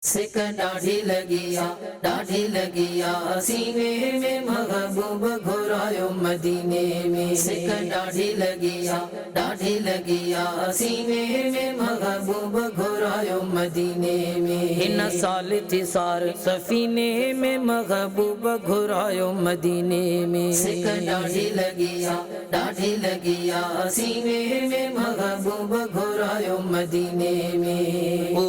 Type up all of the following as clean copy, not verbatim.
सिक डाढ़ी लगिया सीने में महबूब घुरायो मदीने में। सिक डाढ़ी लगिया सीने में महबूब घुरायो मदीने में। इन साल थी सार सफीने में महबूब घुरायो मदीने में। सिक डाढ़ी लगिया सीने में महबूब घुरायो मदीने में। ओ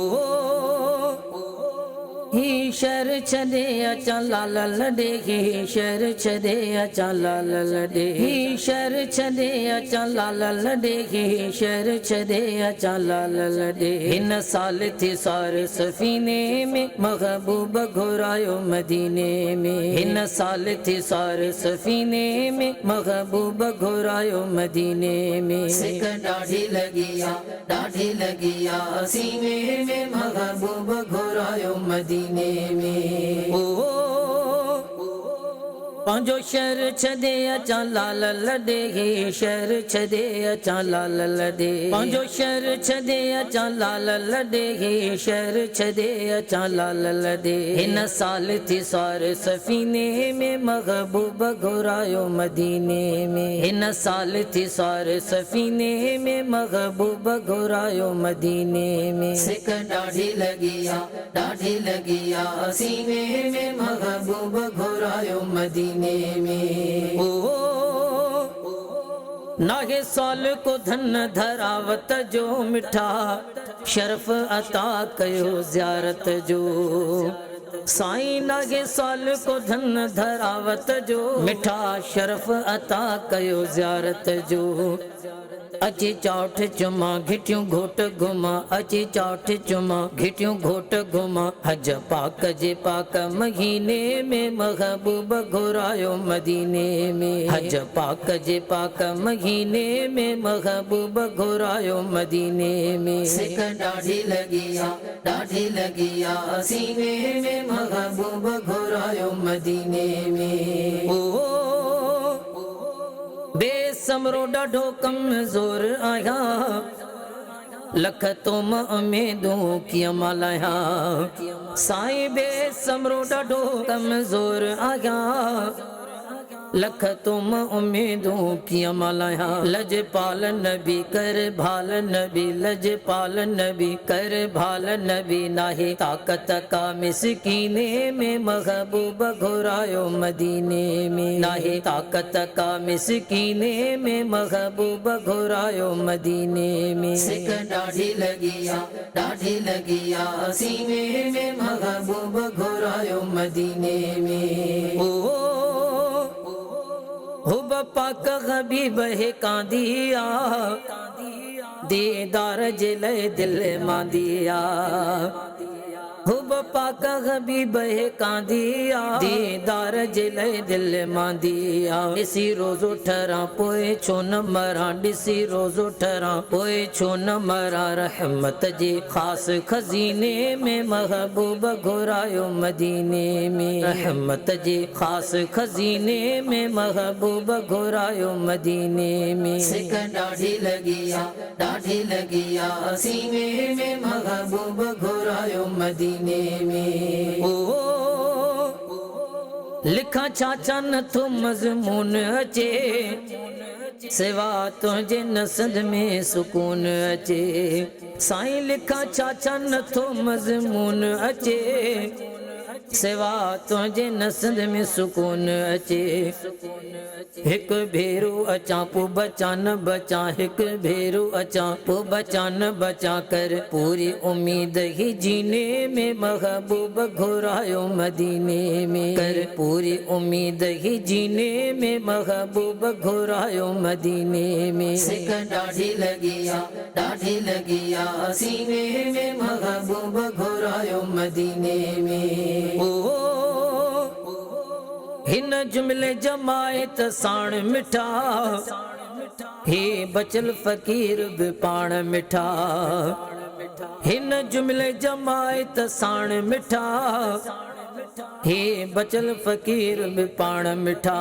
ही शर छदे अचा लाल लडे ही शर छदे अचा लाल लडे ही शर छदे अचा लाल लडे ही शर छदे अचा लाल लडे। इन साल थी सार सफीने में महबूब घुरायो मदीने में। इन साल थी सार सफीने में महबूब घुरायो मदीने में। सिक डाढ़ी लगिया सीने में महबूब घुरायो मदीने में। ओ पंजो शहर छदे अचा लाल लडे ही शहर छदे अचा लाल लडे। पंजो शहर छदे अचा लाल लडे ही शहर छदे अचा लाल लडे। इन साल थी सार सफीने में महबूब घुरायो मदीने में। इन साल थी सार सफीने में महबूब घुरायो मदीने में। सिक डाढ़ी लगिया सीने में महबूब घुरायो मदीने में। ओ नागे साल को धन धरावत जो मिठा शरफ अता कयो ज़ियारत जो। साईं नागे साल को धन धरावत जो मिठा शरफ अता कयो ज़ियारत जो। अची चौठ चुमा घिटियूं घोट घुमा अची चौठ चुमा घिटियूं घोट घुमा। हज पाक जे पाक महीने में महबूब घुरायो मदीने में। हज पाक जे पाक महीने में महबूब घुरायो मदीने में। सिक डाढ़ी लगिया सीने में महबूब घुरायो मदीने में। ओ बेसमरो ॾाढो कमज़ोर आहियां लख तुम उमेदूं कीअं मल्हायां। साईं बेसमरो ॾाढो कमज़ोर आहियां लख तुम उमेदूं कीअं मल्हायां। लजपाल नबी कर भाल नबी लजपाल नबी कर भाल नबी। नाहे ताकत का मिसकीने में महबूब घुरायो मदीने में। नाहे ताकत का मिसकीने में महबूब घुरायो मदीने में। सिक डाढ़ी लगिया सीने में महबूब घुरायो मदीने में। ओ हुब पाक हबीब है कांदिया दीदार जे लए दिल मांदिया। हुब पाक हबीब है कांदिया दीदार जे लए दिल मांदिया। ॾिसी रोज़ो ठरां पोइ छो न मरां ॾिसी रोज़ो ठरां पोइ छो न मरां। रहमत जे ख़ासि खज़ीने में महबूब घुरायो मदीने में। रहमत जे ख़ासि खज़ीने में महबूब घुरायो मदीने में। सिक डाढ़ी लगिया सीने में महबूब घुरायो मदीने में। ओ लिखा चाचा नथो मज़मून अचे सिवा तुंहिंजे नसद में सुकून अचे। साईं लिखा चाचा नथो मज़मून अचे सिवा तुंहिंजे नसद में सुकून अचे। हिकु भेरो अचां पोइ बचा न बचा हिकु भेरो अचां पोइ बचा न बचा कर पूरी उम्मीद ही जीने में महबूब घुरायो मदीने में। कर पूरी उम्मीद ही जीने में महबूब घुरायो मदीने में। सिक डाढ़ी लगिया सीने में महबूब घुरायो मदीने में। ओ हिन जुमिले जमायत साण मिठा हे बचल फ़कीर बि पाण मिठा। हिन जुमिले जमायत साण मिठा हे बचल फ़कीर बि पाण मिठा।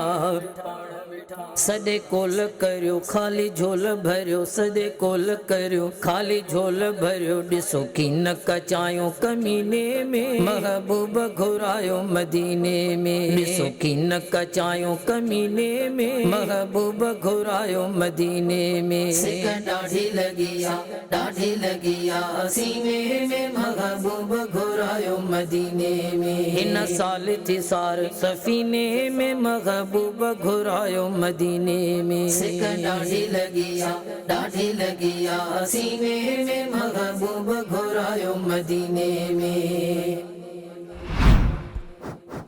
सॾे कोल करियो ख़ाली झोल भरियो सॾे कोल करियो ख़ाली झोल भरियो ॾिसो की न कचायो कमीने में महबूब घुरायो मदीने में ॾिसो की न कचायो कमीने में महबूब घुरायो मदीने में सिक ॾाढी लगी आ सीने में महबूब घुरायो मदीने में हिन साल थी सार सफ़ीने में महबूब घुरायो मदीने में सिक ॾाढी लगी आ सीने में महबूब घुरायो मदीने में।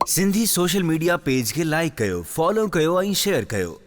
सिंधी सोशल मीडिया पेज खे लाइक कयो, फॉलो कयो ऐं शेयर कयो।